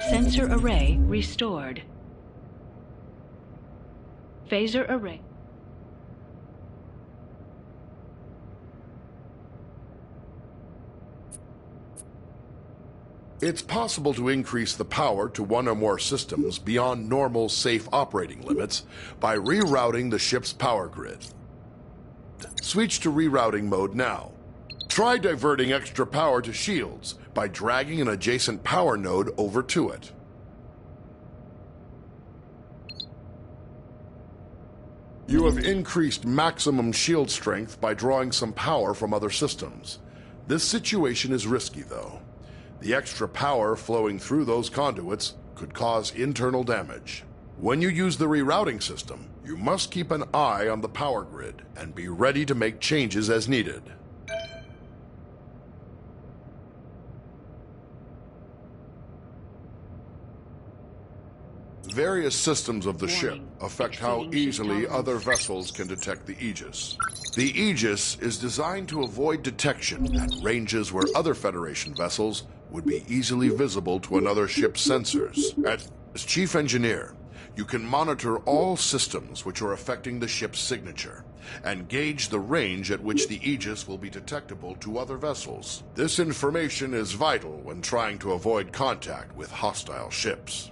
Sensor array restored. Phaser array. It's possible to increase the power to one or more systems beyond normal safe operating limits by rerouting the ship's power grid. Switch to rerouting mode now. Try diverting extra power to shields by dragging an adjacent power node over to it. You have increased maximum shield strength by drawing some power from other systems. This situation is risky, though. The extra power flowing through those conduits could cause internal damage. When you use the rerouting system, you must keep an eye on the power grid and be ready to make changes as needed. Various systems of the ship affect how easily other vessels can detect the Aegis. The Aegis is designed to avoid detection at ranges where other Federation vessels would be easily visible to another ship's sensors. As Chief Engineer, you can monitor all systems which are affecting the ship's signature and gauge the range at which the Aegis will be detectable to other vessels. This information is vital when trying to avoid contact with hostile ships.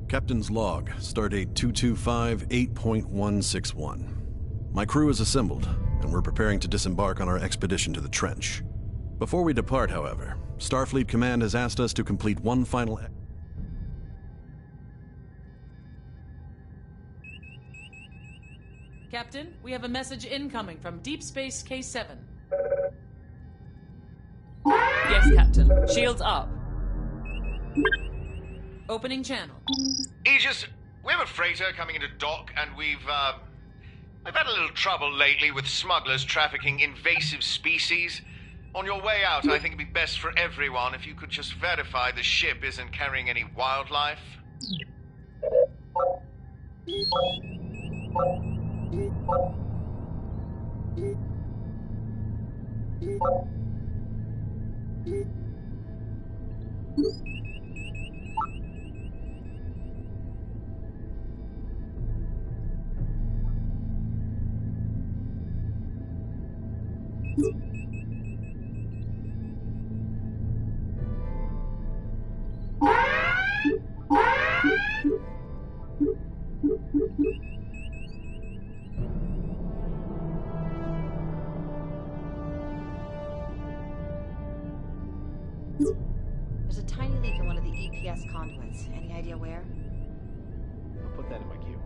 Captain's log, stardate 225-8.161. My crew is assembled, and we're preparing to disembark on our expedition to the trench. Before we depart, however, Starfleet Command has asked us to complete one final... Captain, we have a message incoming from Deep Space K7. Yes, Captain. Shields up. Opening channel. Aegis, we have a freighter coming into dock, and we've had a little trouble lately with smugglers trafficking invasive species. On your way out, I think it'd be best for everyone if you could just verify the ship isn't carrying any wildlife. There's a tiny leak in one of the gas conduits. Any idea where? I'll put that in my queue.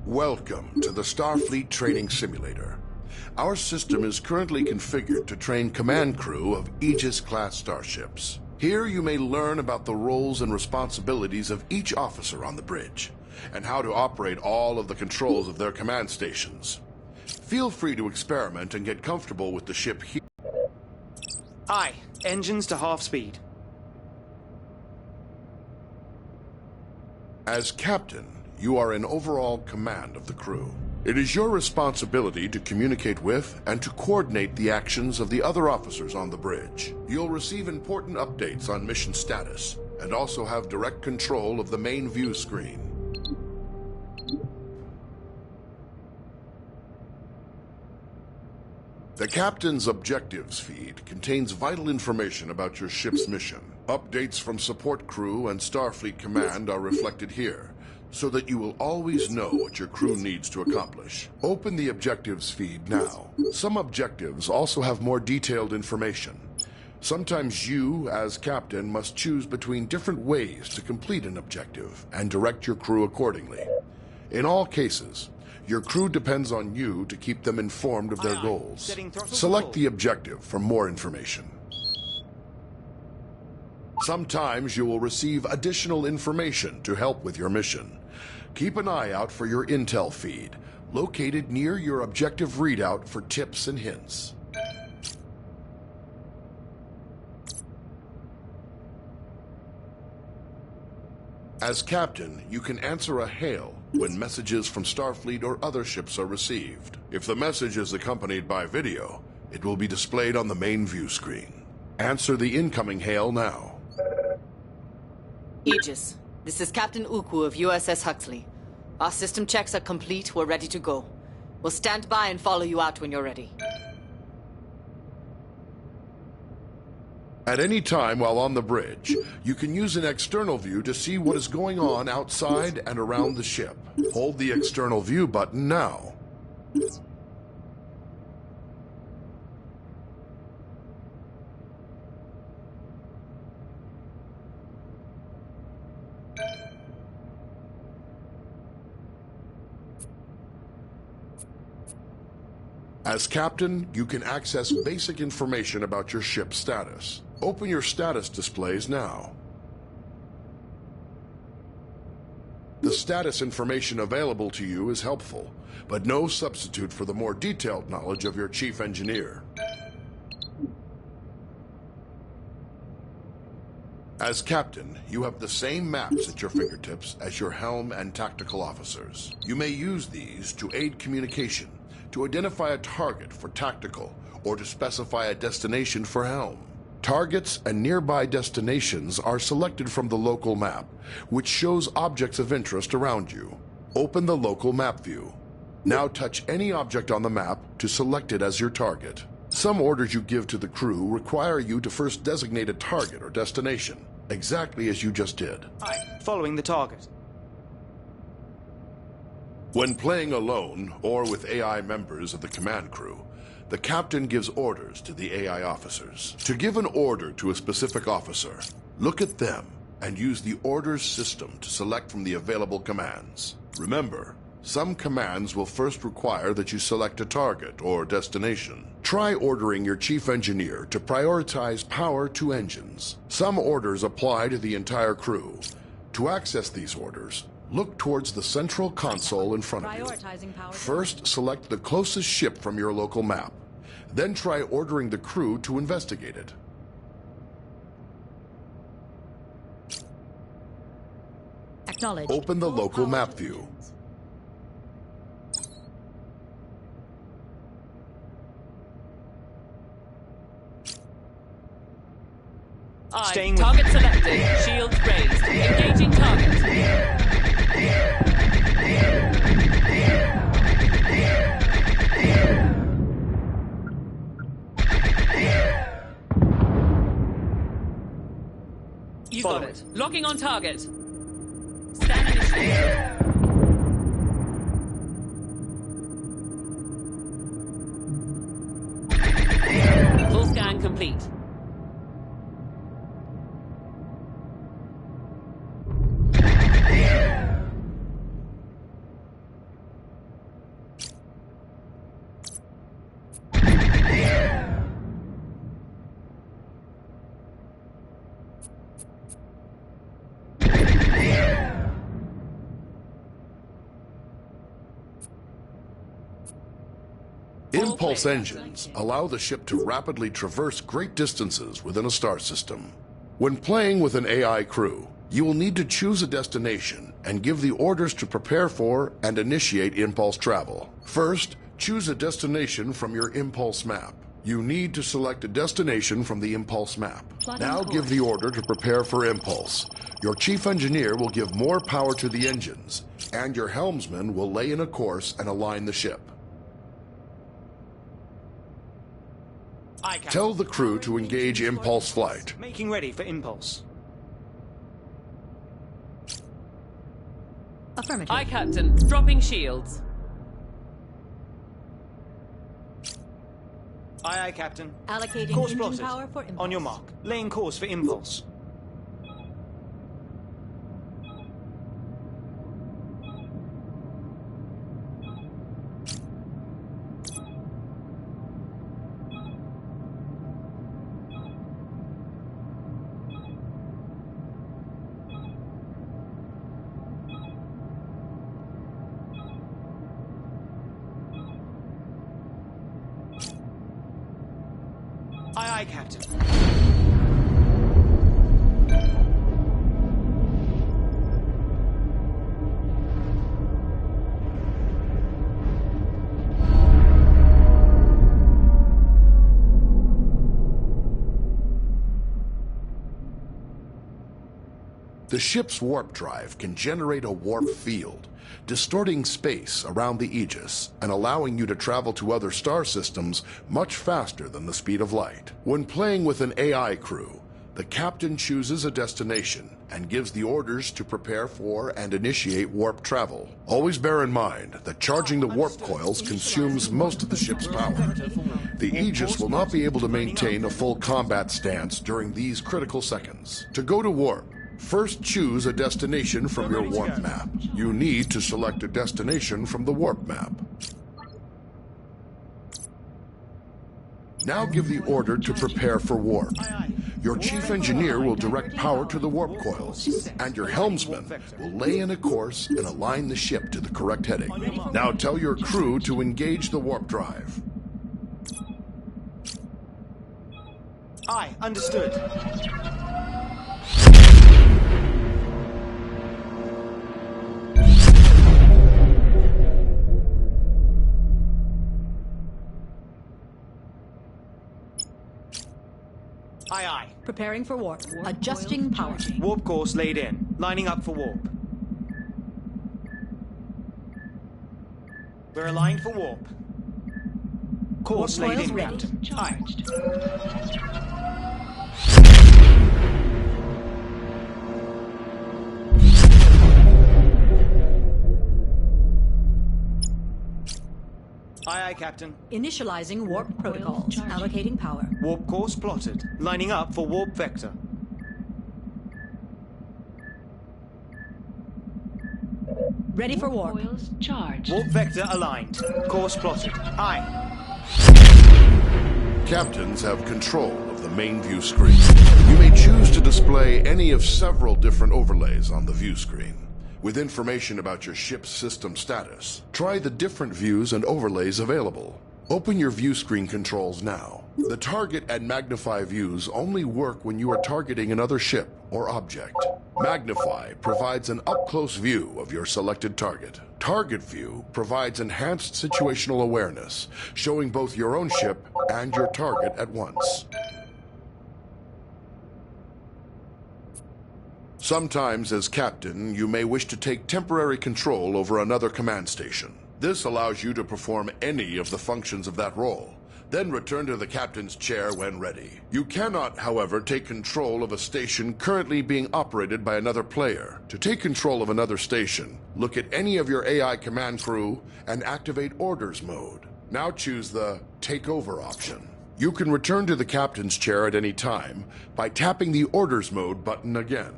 Welcome to the Starfleet Training Simulator. Our system is currently configured to train command crew of Aegis-class starships. Here you may learn about the roles and responsibilities of each officer on the bridge, and how to operate all of the controls of their command stations. Feel free to experiment and get comfortable with the ship here. Aye, engines to half speed. As captain, you are in overall command of the crew. It is your responsibility to communicate with and to coordinate the actions of the other officers on the bridge. You'll receive important updates on mission status, and also have direct control of the main view screen. The captain's objectives feed contains vital information about your ship's mission. Updates from support crew and Starfleet Command are reflected here, so that you will always know what your crew needs to accomplish. Open the objectives feed now. Some objectives also have more detailed information. Sometimes you, as captain, must choose between different ways to complete an objective and direct your crew accordingly. In all cases, your crew depends on you to keep them informed of their goals. Select the objective for more information. Sometimes you will receive additional information to help with your mission. Keep an eye out for your intel feed, located near your objective readout for tips and hints. As captain, you can answer a hail when messages from Starfleet or other ships are received. If the message is accompanied by video, it will be displayed on the main view screen. Answer the incoming hail now. Aegis, this is Captain Ukwu of USS Huxley. Our system checks are complete. We're ready to go. We'll stand by and follow you out when you're ready. At any time while on the bridge, you can use an external view to see what is going on outside and around the ship. Hold the external view button now. As captain, you can access basic information about your ship's status. Open your status displays now. The status information available to you is helpful, but no substitute for the more detailed knowledge of your chief engineer. As captain, you have the same maps at your fingertips as your helm and tactical officers. You may use these to aid communication, to identify a target for tactical, or to specify a destination for helm. Targets and nearby destinations are selected from the local map, which shows objects of interest around you. Open the local map view. Now touch any object on the map to select it as your target. Some orders you give to the crew require you to first designate a target or destination, exactly as you just did. Aye, following the target. When playing alone or with AI members of the command crew, the captain gives orders to the AI officers. To give an order to a specific officer, look at them and use the orders system to select from the available commands. Remember, some commands will first require that you select a target or destination. Try ordering your chief engineer to prioritize power to engines. Some orders apply to the entire crew. To access these orders, look towards the central console in front of you. First, select the closest ship from your local map. Then try ordering the crew to investigate it. Acknowledged. Open the local map view. Staying with Target selected. Shields raised. Engaging target. You got it. Locking on target. Scan initiated. Full scan complete. Impulse engines allow the ship to rapidly traverse great distances within a star system. When playing with an AI crew, you will need to choose a destination and give the orders to prepare for and initiate impulse travel. First, choose a destination from your impulse map. You need to select a destination from the impulse map. Now give the order to prepare for impulse. Your chief engineer will give more power to the engines, and your helmsman will lay in a course and align the ship. Tell the crew to engage impulse flight. Making ready for impulse. Affirmative. Aye, Captain. Dropping shields. Aye, aye, Captain. Allocating Course engine plotted. power for impulse. On your mark. Laying course for impulse. Aye, aye, Captain. The ship's warp drive can generate a warp field, distorting space around the Aegis and allowing you to travel to other star systems much faster than the speed of light. When playing with an AI crew, the captain chooses a destination and gives the orders to prepare for and initiate warp travel. Always bear in mind that charging the warp coils consumes most of the ship's power. The Aegis will not be able to maintain a full combat stance during these critical seconds. To go to warp, first choose a destination from your warp map. You need to select a destination from the warp map. Now give the order to prepare for warp. Your chief engineer will direct power to the warp coils, and your helmsman will lay in a course and align the ship to the correct heading. Now tell your crew to engage the warp drive. Aye, understood. Aye, aye. Preparing for warp. Warp Adjusting coils power. charging. Warp course laid in. Lining up for warp. We're aligned for warp. Course Warp laid coils in, ready. Captain. Aye. Charged. Aye, aye, Captain. Initializing warp Coils protocols. charging. Allocating power. Warp course plotted. Lining up for warp vector. Ready for warp. Coils charged. Warp vector aligned. Course plotted. Aye. Captains have control of the main view screen. You may choose to display any of several different overlays on the view screen. With information about your ship's system status, try the different views and overlays available. Open your view screen controls now. The target and magnify views only work when you are targeting another ship or object. Magnify provides an up-close view of your selected target. Target view provides enhanced situational awareness, showing both your own ship and your target at once. Sometimes, as captain, you may wish to take temporary control over another command station. This allows you to perform any of the functions of that role, then return to the captain's chair when ready. You cannot, however, take control of a station currently being operated by another player. To take control of another station, look at any of your AI command crew and activate orders mode. Now choose the Take Over option. You can return to the captain's chair at any time by tapping the Orders mode button again.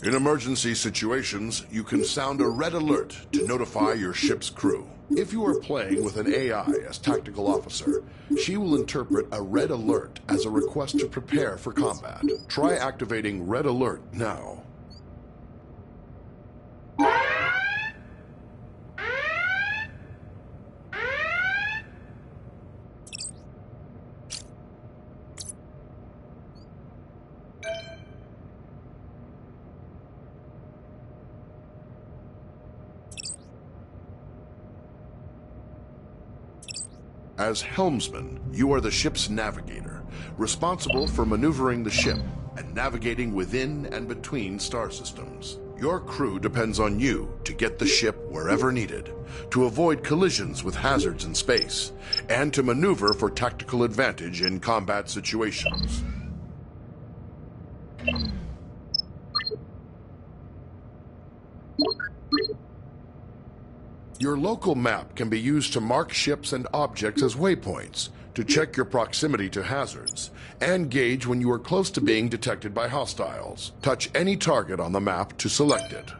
In emergency situations, you can sound a red alert to notify your ship's crew. If you are playing with an AI as tactical officer, she will interpret a red alert as a request to prepare for combat. Try activating red alert now. As helmsman, you are the ship's navigator, responsible for maneuvering the ship and navigating within and between star systems. Your crew depends on you to get the ship wherever needed, to avoid collisions with hazards in space, and to maneuver for tactical advantage in combat situations. Your local map can be used to mark ships and objects as waypoints, to check your proximity to hazards, and gauge when you are close to being detected by hostiles. Touch any target on the map to select it.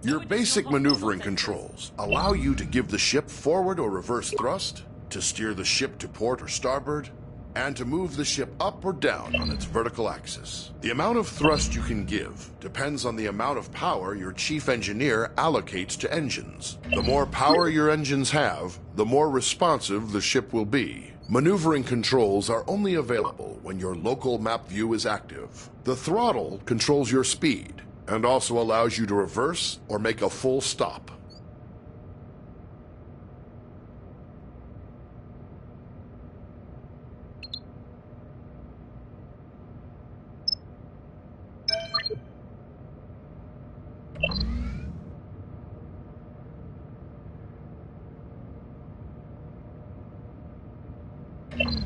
Your basic maneuvering controls allow you to give the ship forward or reverse thrust, to steer the ship to port or starboard, and to move the ship up or down on its vertical axis. The amount of thrust you can give depends on the amount of power your chief engineer allocates to engines. The more power your engines have, the more responsive the ship will be. Maneuvering controls are only available when your local map view is active. The throttle controls your speed and also allows you to reverse or make a full stop.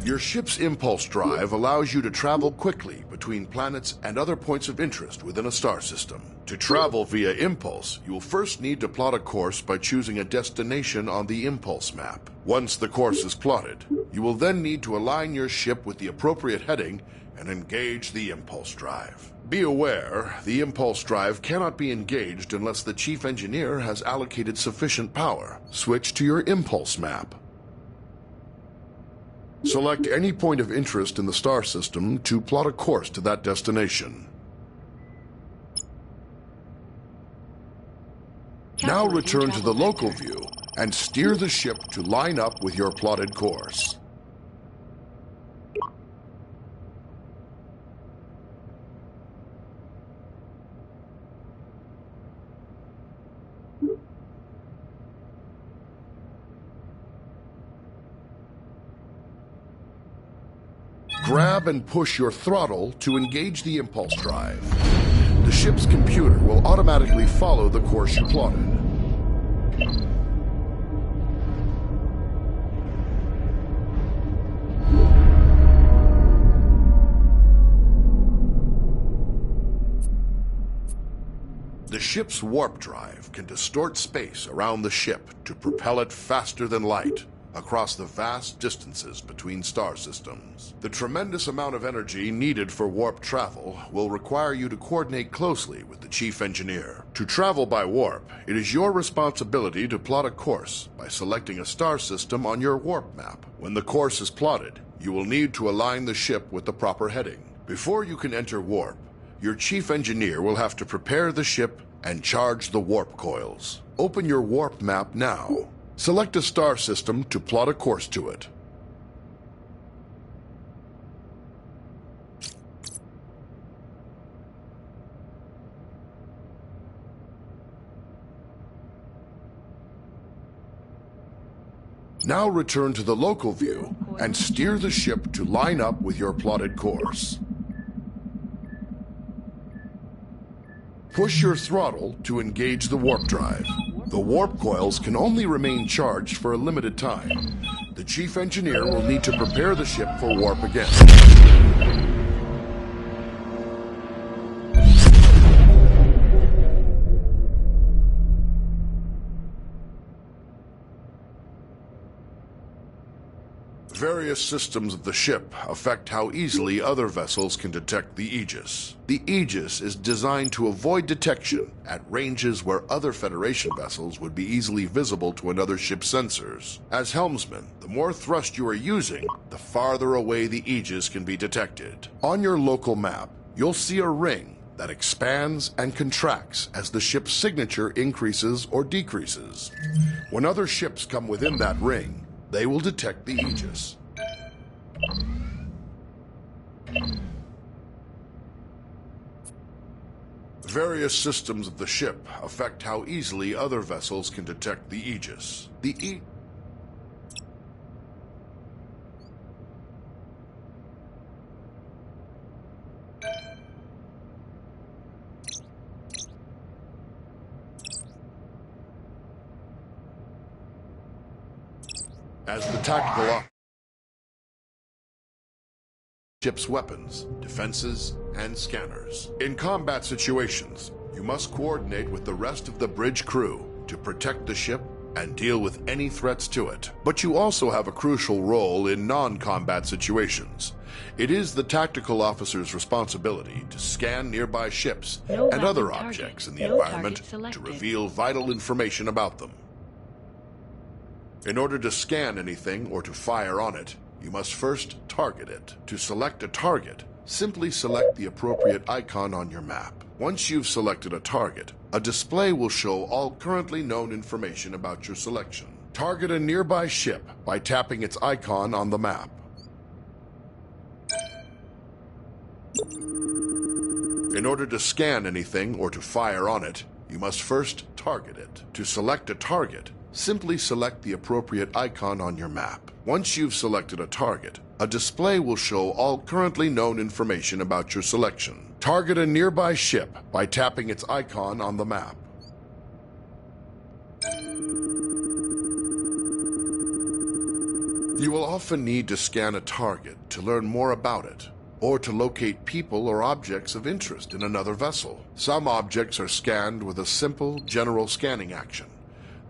Your ship's impulse drive allows you to travel quickly between planets and other points of interest within a star system. To travel via impulse, you will first need to plot a course by choosing a destination on the impulse map. Once the course is plotted, you will then need to align your ship with the appropriate heading and engage the impulse drive. Be aware, the impulse drive cannot be engaged unless the chief engineer has allocated sufficient power. Switch to your impulse map. Select any point of interest in the star system to plot a course to that destination. Now Calculating return to the travel local vector. view and steer the ship to line up with your plotted course. Grab and push your throttle to engage the impulse drive. The ship's computer will automatically follow the course you plotted. The ship's warp drive can distort space around the ship to propel it faster than light across the vast distances between star systems. The tremendous amount of energy needed for warp travel will require you to coordinate closely with the chief engineer. To travel by warp, it is your responsibility to plot a course by selecting a star system on your warp map. When the course is plotted, you will need to align the ship with the proper heading. Before you can enter warp, your chief engineer will have to prepare the ship and charge the warp coils. Open your warp map now. Select a star system to plot a course to it. Now return to the local view and steer the ship to line up with your plotted course. Push your throttle to engage the warp drive. The warp coils can only remain charged for a limited time. The chief engineer will need to prepare the ship for warp again. Various systems of the ship affect how easily other vessels can detect the Aegis. The Aegis is designed to avoid detection at ranges where other Federation vessels would be easily visible to another ship's sensors. As helmsman, the more thrust you are using, the farther away the Aegis can be detected. On your local map, you'll see a ring that expands and contracts as the ship's signature increases or decreases. When other ships come within that ring, they will detect the Aegis. Various systems of the ship affect how easily other vessels can detect the Aegis. As the tactical ship's weapons, defenses, and scanners. In combat situations, you must coordinate with the rest of the bridge crew to protect the ship and deal with any threats to it. But you also have a crucial role in non-combat situations. It is the tactical officer's responsibility to scan nearby ships No and other mapping objects in target. the No environment target to selected. reveal vital information about them. In order to scan anything or to fire on it, you must first target it. To select a target, simply select the appropriate icon on your map. Once you've selected a target, a display will show all currently known information about your selection. Target a nearby ship by tapping its icon on the map. In order to scan anything or to fire on it, you must first target it. To select a target, simply select the appropriate icon on your map. Once you've selected a target, a display will show all currently known information about your selection. Target a nearby ship by tapping its icon on the map. You will often need to scan a target to learn more about it, or to locate people or objects of interest in another vessel. Some objects are scanned with a simple, general scanning action.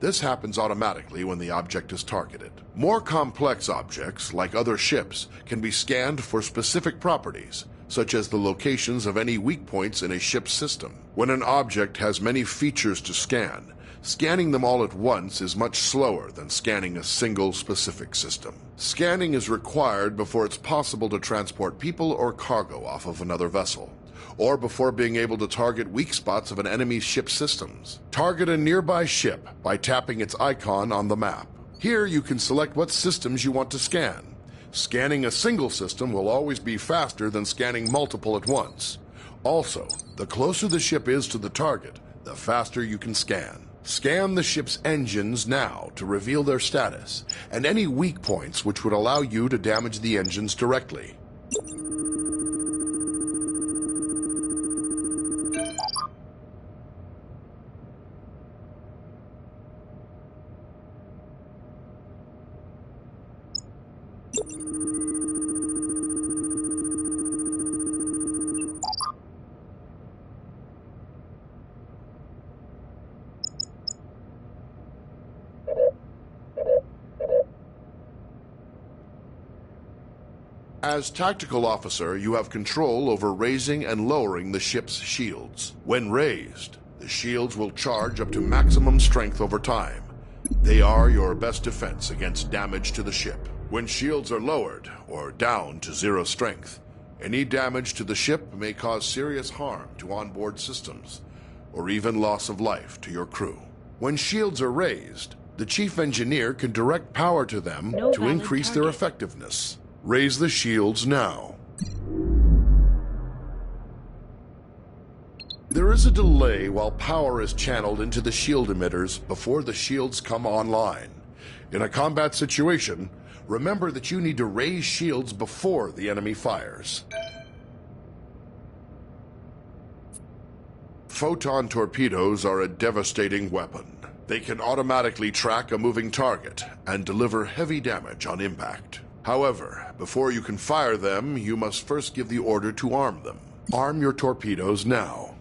This happens automatically when the object is targeted. More complex objects, like other ships, can be scanned for specific properties, such as the locations of any weak points in a ship's system. When an object has many features to scan, Scanning them all at once is much slower than scanning a single specific system. Scanning is required before it's possible to transport people or cargo off of another vessel, or before being able to target weak spots of an enemy's ship systems. Target a nearby ship by tapping its icon on the map. Here you can select what systems you want to scan. Scanning a single system will always be faster than scanning multiple at once. Also, the closer the ship is to the target, the faster you can scan. Scan the ship's engines now to reveal their status, and any weak points which would allow you to damage the engines directly. As tactical officer, you have control over raising and lowering the ship's shields. When raised, the shields will charge up to maximum strength over time. They are your best defense against damage to the ship. When shields are lowered, or down to 0 strength, any damage to the ship may cause serious harm to onboard systems, or even loss of life to your crew. When shields are raised, the chief engineer can direct power to them to increase their effectiveness. Raise the shields now. There is a delay while power is channeled into the shield emitters before the shields come online. In a combat situation, remember that you need to raise shields before the enemy fires. Photon torpedoes are a devastating weapon. They can automatically track a moving target and deliver heavy damage on impact. However, before you can fire them, you must first give the order to arm them. Arm your torpedoes now.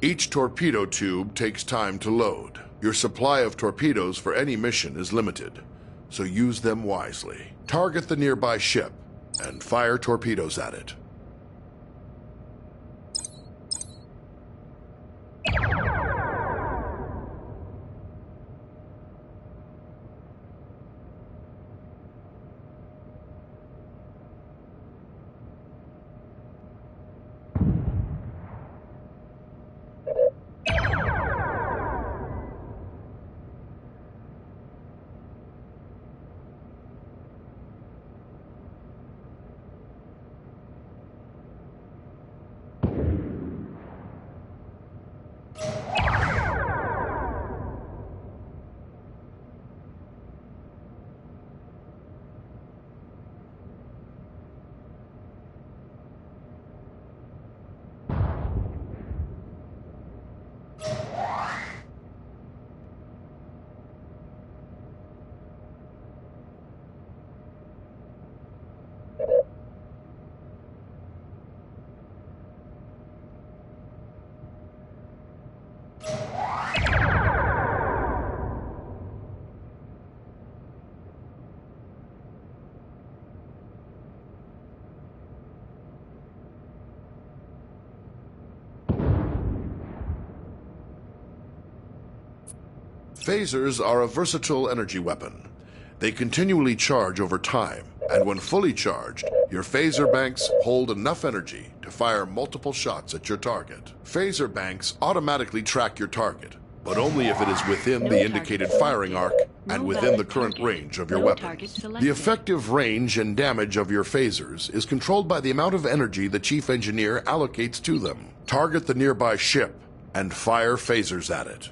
Each torpedo tube takes time to load. Your supply of torpedoes for any mission is limited, so use them wisely. Target the nearby ship and fire torpedoes at it. Phasers are a versatile energy weapon. They continually charge over time, and when fully charged, your phaser banks hold enough energy to fire multiple shots at your target. Phaser banks automatically track your target, but only if it is within the indicated firing arc and within the current range of your weapon. The effective range and damage of your phasers is controlled by the amount of energy the chief engineer allocates to them. Target the nearby ship and fire phasers at it.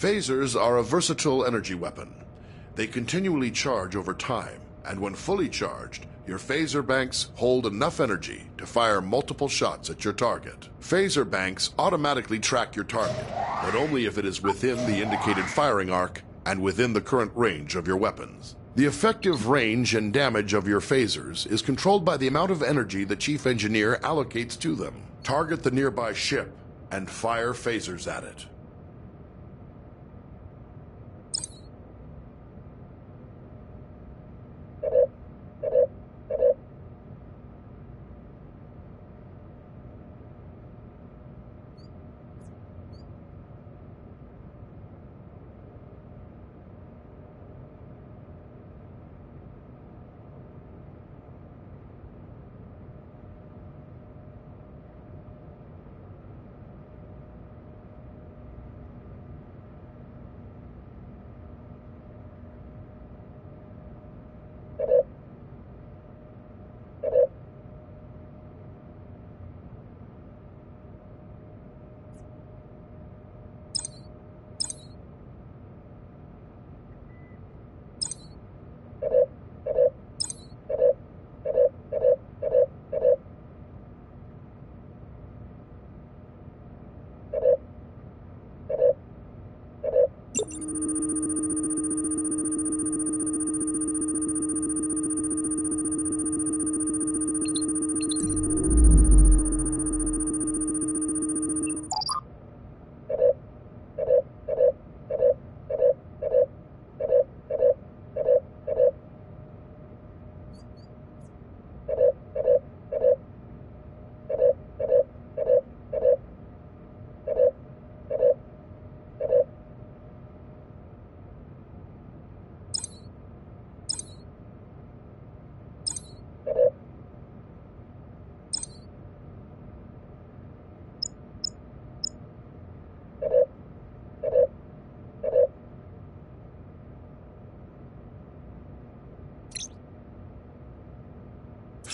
Phasers are a versatile energy weapon. They continually charge over time, and when fully charged, your phaser banks hold enough energy to fire multiple shots at your target. Phaser banks automatically track your target, but only if it is within the indicated firing arc and within the current range of your weapons. The effective range and damage of your phasers is controlled by the amount of energy the Chief Engineer allocates to them. Target the nearby ship and fire phasers at it.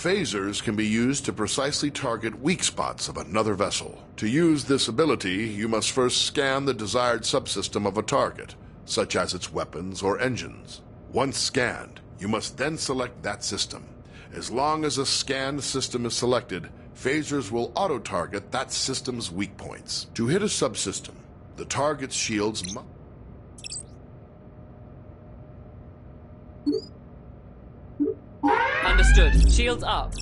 Phasers can be used to precisely target weak spots of another vessel. To use this ability, you must first scan the desired subsystem of a target, such as its weapons or engines. Once scanned, you must then select that system. As long as a scanned system is selected, phasers will auto-target that system's weak points. To hit a subsystem, the target's shields must... Understood. Shields up.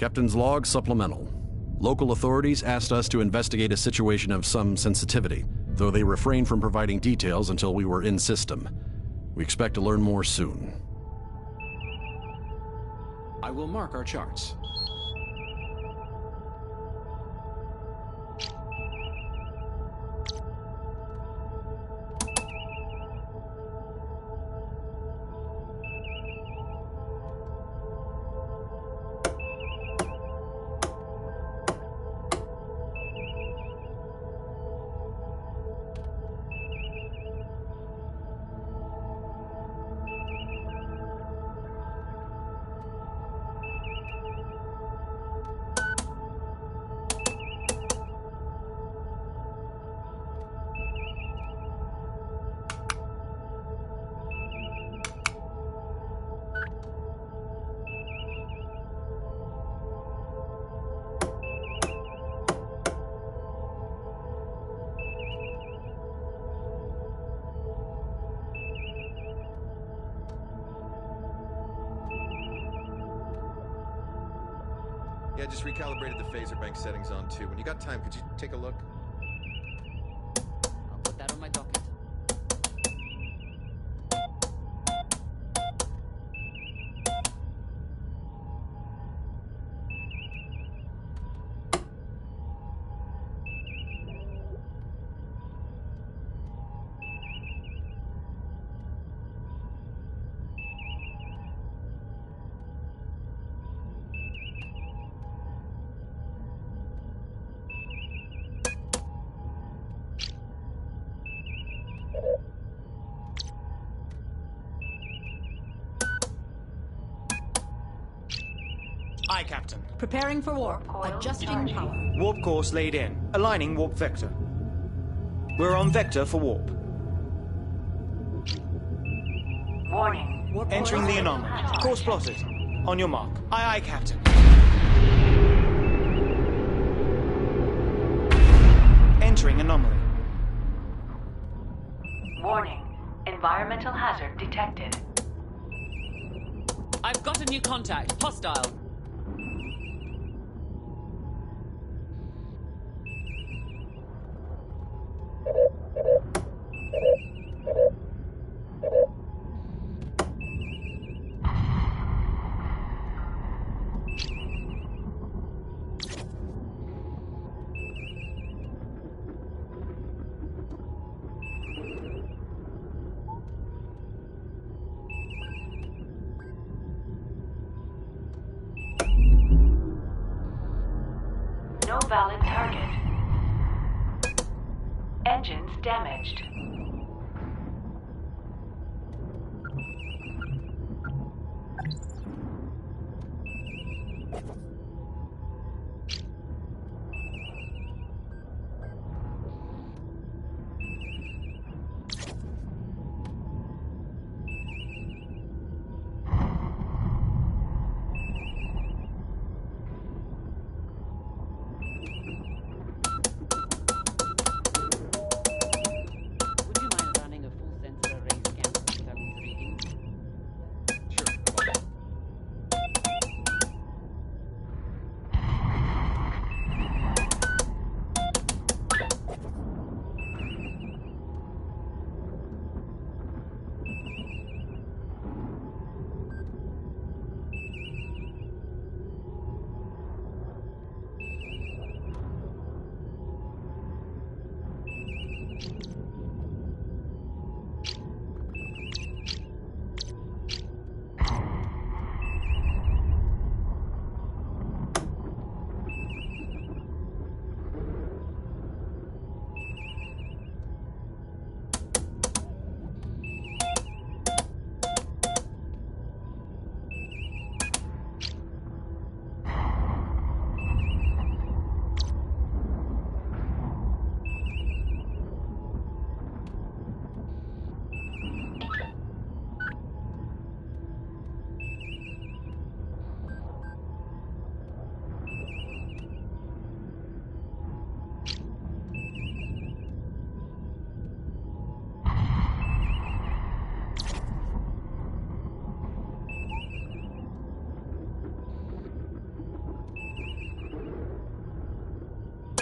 Captain's log supplemental. Local authorities asked us to investigate a situation of some sensitivity, though they refrained from providing details until we were in system. We expect to learn more soon. I will mark our charts. Yeah, just recalibrated the phaser bank settings on too. When you got time, could you take a look? I'll put that on my docket. Aye, Captain. Preparing for warp. Adjusting power. Warp course laid in. Aligning warp vector. We're on vector for warp. Warning. Warp Entering course. the anomaly. Course plotted. On your mark. Aye, aye, Captain. Entering anomaly. Warning. Environmental hazard detected. I've got a new contact. Hostile. No valid target. Engines damaged. Would you mind running a full sensor array scan to pick up these readings? Sure, come on.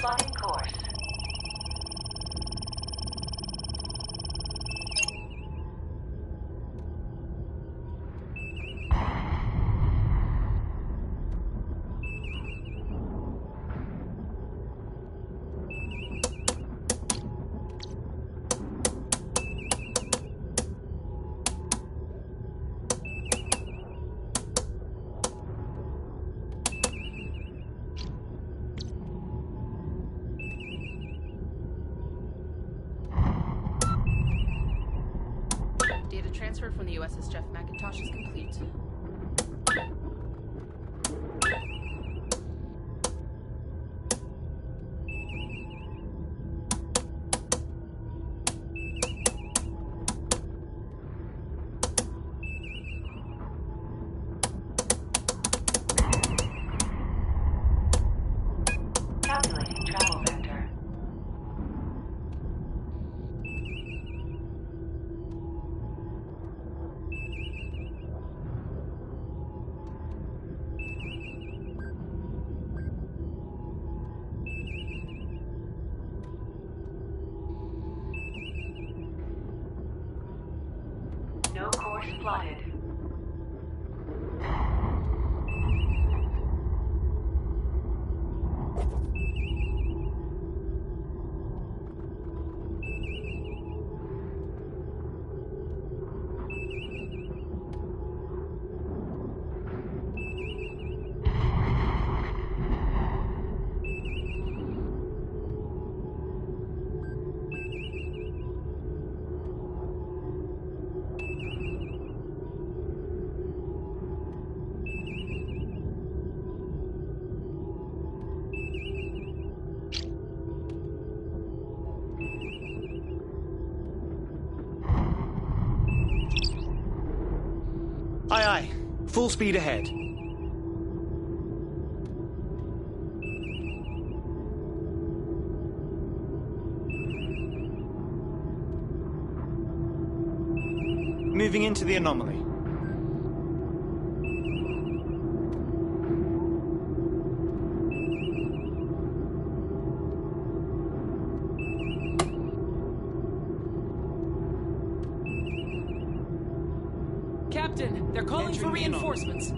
Plotting course. Data transfer from the USS Jeff McIntosh is complete. Calculating travel vector. No course plotted. Aye, aye. Full speed ahead. Moving into the anomaly. Captain, they're calling for Entering the anomaly. reinforcements.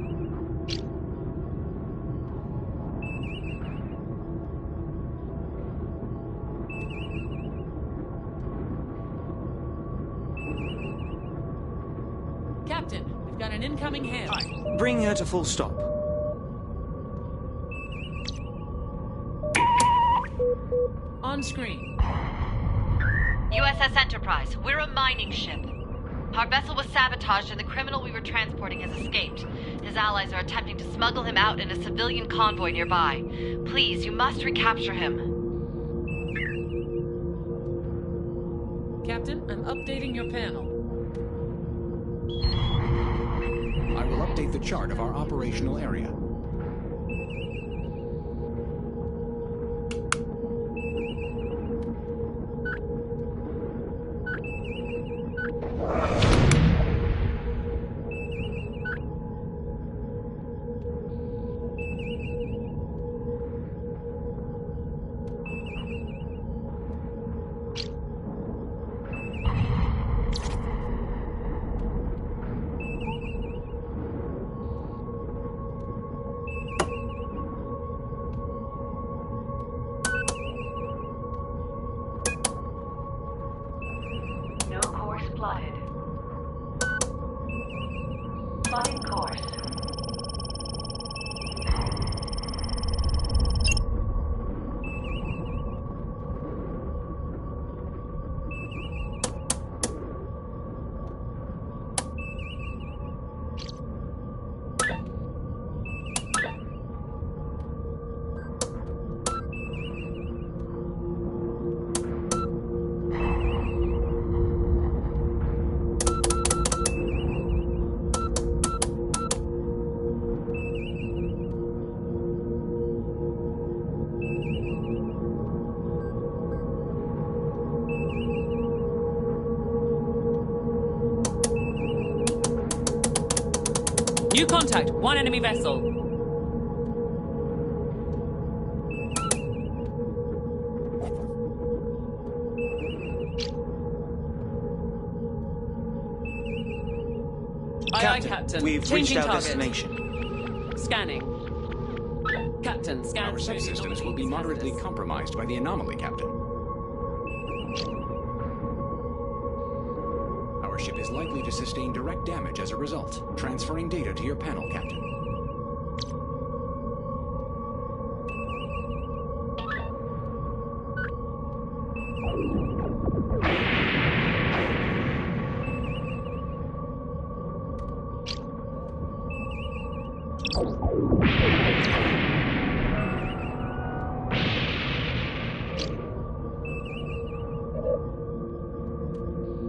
Captain, we've got an incoming hand. Aye. Bring her to full stop. On screen. USS Enterprise, we're a mining ship. Our vessel was sabotaged and the criminal we were transporting has escaped. His allies are attempting to smuggle him out in a civilian convoy nearby. Please, you must recapture him. Captain, I'm updating your panel. I will update the chart of our operational area. No course plotted. Plotting course. New contact, one enemy vessel. Aye, Captain. We've Changing reached our target. destination. Scanning. Captain, scan Our through the subsystems will be anomalies moderately hazardous. compromised by the anomaly, Captain. Our ship is likely to sustain direct damage as a result. Transferring data to your panel, Captain.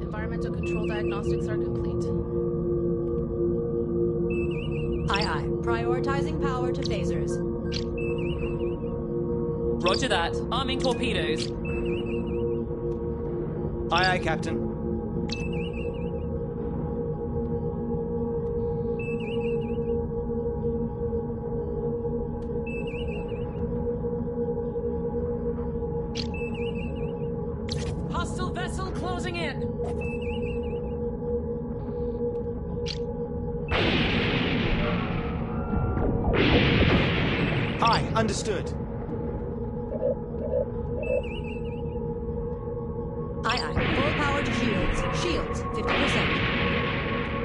Environmental control diagnostics are complete. Aye, aye. Prioritizing power to phasers. Roger that. Arming torpedoes. Aye, aye, Captain. Hostile vessel closing in. Aye, understood. Aye, aye. Full power to shields. Shields, 50%.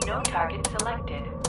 No target selected.